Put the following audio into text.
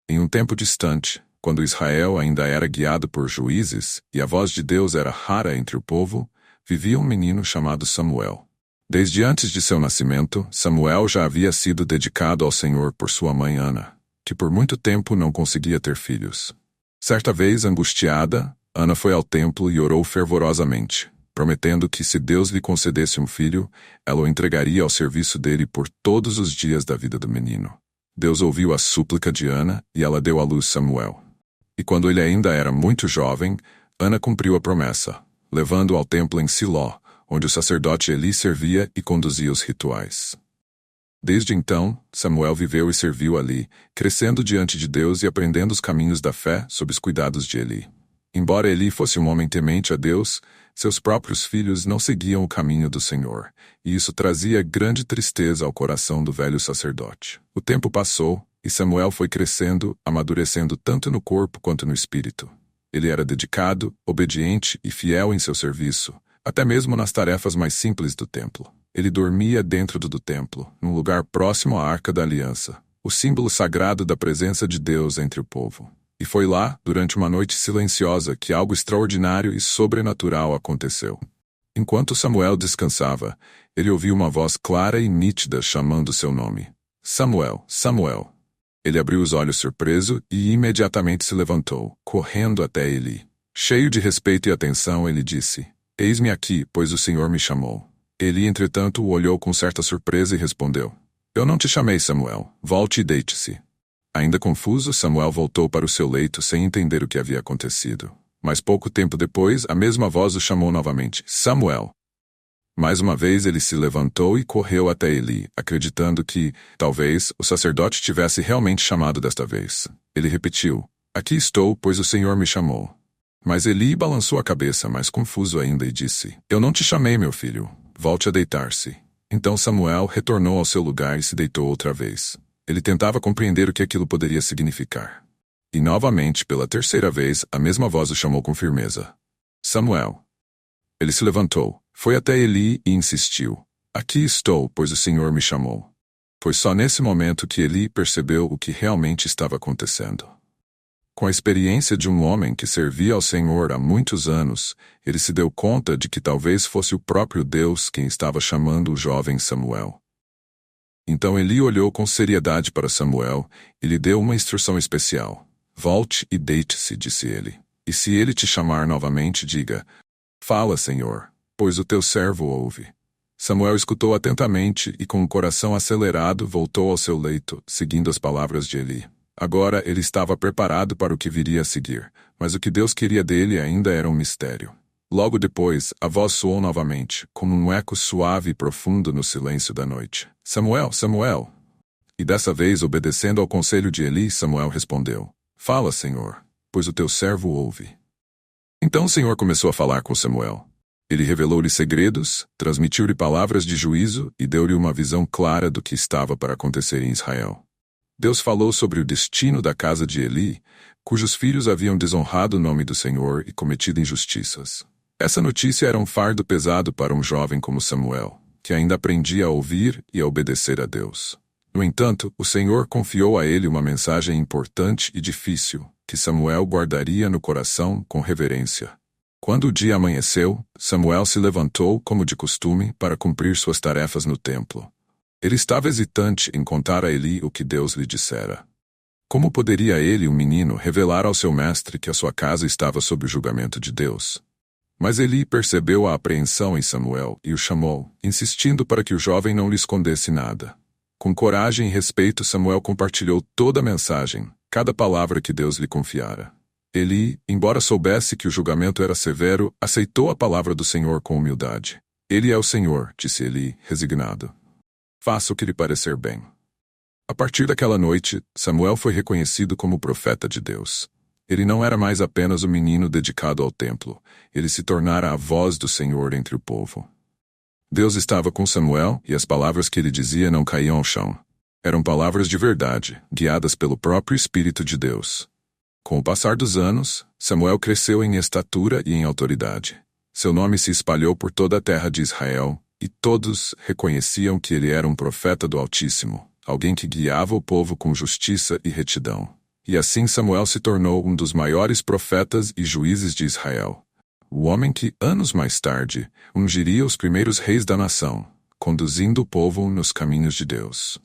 Em um tempo distante, quando Israel ainda era guiado por juízes e a voz de Deus era rara entre o povo, vivia um menino chamado Samuel. Desde antes de seu nascimento, Samuel já havia sido dedicado ao Senhor por sua mãe Ana, que por muito tempo não conseguia ter filhos. Certa vez, angustiada, Ana foi ao templo e orou fervorosamente, prometendo que se Deus lhe concedesse um filho, ela o entregaria ao serviço dele por todos os dias da vida do menino. Deus ouviu a súplica de Ana e ela deu à luz Samuel. E quando ele ainda era muito jovem, Ana cumpriu a promessa, levando-o ao templo em Siló, onde o sacerdote Eli servia e conduzia os rituais. Desde então, Samuel viveu e serviu ali, crescendo diante de Deus e aprendendo os caminhos da fé sob os cuidados de Eli. Embora Eli fosse um homem temente a Deus, seus próprios filhos não seguiam o caminho do Senhor, e isso trazia grande tristeza ao coração do velho sacerdote. O tempo passou, e Samuel foi crescendo, amadurecendo tanto no corpo quanto no espírito. Ele era dedicado, obediente e fiel em seu serviço, até mesmo nas tarefas mais simples do templo. Ele dormia dentro do templo, num lugar próximo à Arca da Aliança, o símbolo sagrado da presença de Deus entre o povo. E foi lá, durante uma noite silenciosa, que algo extraordinário e sobrenatural aconteceu. Enquanto Samuel descansava, ele ouviu uma voz clara e nítida chamando seu nome. Samuel, Samuel. Ele abriu os olhos surpreso e imediatamente se levantou, correndo até Eli. Cheio de respeito e atenção, ele disse: Eis-me aqui, pois o Senhor me chamou. Eli, entretanto, o olhou com certa surpresa e respondeu: Eu não te chamei, Samuel. Volte e deite-se. Ainda confuso, Samuel voltou para o seu leito sem entender o que havia acontecido. Mas pouco tempo depois, a mesma voz o chamou novamente: Samuel. Mais uma vez ele se levantou e correu até Eli, acreditando que, talvez, o sacerdote tivesse realmente chamado desta vez. Ele repetiu: Aqui estou, pois o Senhor me chamou. Mas Eli balançou a cabeça, mais confuso ainda, e disse: Eu não te chamei, meu filho. Volte a deitar-se. Então Samuel retornou ao seu lugar e se deitou outra vez. Ele tentava compreender o que aquilo poderia significar. E novamente, pela terceira vez, a mesma voz o chamou com firmeza: Samuel. Ele se levantou, foi até Eli e insistiu: Aqui estou, pois o Senhor me chamou. Foi só nesse momento que Eli percebeu o que realmente estava acontecendo. Com a experiência de um homem que servia ao Senhor há muitos anos, ele se deu conta de que talvez fosse o próprio Deus quem estava chamando o jovem Samuel. Então Eli olhou com seriedade para Samuel e lhe deu uma instrução especial. Volte e deite-se, disse ele. E se ele te chamar novamente, diga: Fala, Senhor, pois o teu servo ouve. Samuel escutou atentamente e com o coração acelerado voltou ao seu leito, seguindo as palavras de Eli. Agora ele estava preparado para o que viria a seguir, mas o que Deus queria dele ainda era um mistério. Logo depois, a voz soou novamente, como um eco suave e profundo no silêncio da noite. Samuel, Samuel. E dessa vez, obedecendo ao conselho de Eli, Samuel respondeu: Fala, Senhor, pois o teu servo ouve. Então o Senhor começou a falar com Samuel. Ele revelou-lhe segredos, transmitiu-lhe palavras de juízo e deu-lhe uma visão clara do que estava para acontecer em Israel. Deus falou sobre o destino da casa de Eli, cujos filhos haviam desonrado o nome do Senhor e cometido injustiças. Essa notícia era um fardo pesado para um jovem como Samuel, que ainda aprendia a ouvir e a obedecer a Deus. No entanto, o Senhor confiou a ele uma mensagem importante e difícil, que Samuel guardaria no coração com reverência. Quando o dia amanheceu, Samuel se levantou, como de costume, para cumprir suas tarefas no templo. Ele estava hesitante em contar a Eli o que Deus lhe dissera. Como poderia ele, um menino, revelar ao seu mestre que a sua casa estava sob o julgamento de Deus? Mas Eli percebeu a apreensão em Samuel e o chamou, insistindo para que o jovem não lhe escondesse nada. Com coragem e respeito, Samuel compartilhou toda a mensagem, cada palavra que Deus lhe confiara. Eli, embora soubesse que o julgamento era severo, aceitou a palavra do Senhor com humildade. Ele é o Senhor, disse Eli, resignado. Faça o que lhe parecer bem. A partir daquela noite, Samuel foi reconhecido como profeta de Deus. Ele não era mais apenas um menino dedicado ao templo, ele se tornara a voz do Senhor entre o povo. Deus estava com Samuel e as palavras que ele dizia não caíam ao chão. Eram palavras de verdade, guiadas pelo próprio Espírito de Deus. Com o passar dos anos, Samuel cresceu em estatura e em autoridade. Seu nome se espalhou por toda a terra de Israel, e todos reconheciam que ele era um profeta do Altíssimo, alguém que guiava o povo com justiça e retidão. E assim Samuel se tornou um dos maiores profetas e juízes de Israel. O homem que, anos mais tarde, ungiria os primeiros reis da nação, conduzindo o povo nos caminhos de Deus.